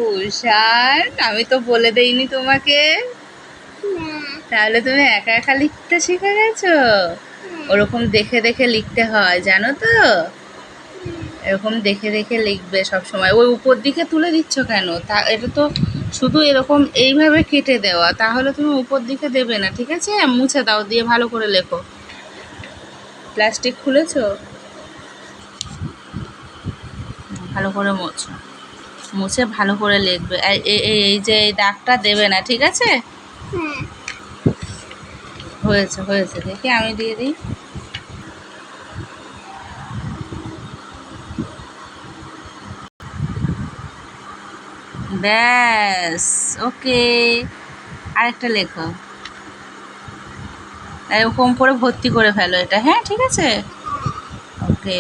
উষান, আমি তো বলে দেইনি তোমাকে। তাহলে তুমি একা একা লিখতে শিখে গেছো। ওরকম দেখে দেখে লিখতে হয়, জানো তো। এরকম দেখে দেখে লিখবে সব সময়। ওই উপর দিকে তুলে দিচ্ছ কেন? তা এটা তো শুধু এরকম এইভাবে কেটে দেওয়া, তাহলে তুমি উপর দিকে দেবে না, ঠিক আছে? মুছে দাও, দিয়ে ভালো করে লেখো। প্লাস্টিক খুলেছো? ভালো করে মোছো, মুছে ভালো করে লিখবে। এই যে এই দাগটা দেবে না, ঠিক আছে? হয়েছে হয়েছে, দেখি আমি দিয়ে দিই। ব্যাস, ওকে। আরেকটা লেখো, এরকম করে ভর্তি করে ফেলো এটা, হ্যাঁ ঠিক আছে, ওকে।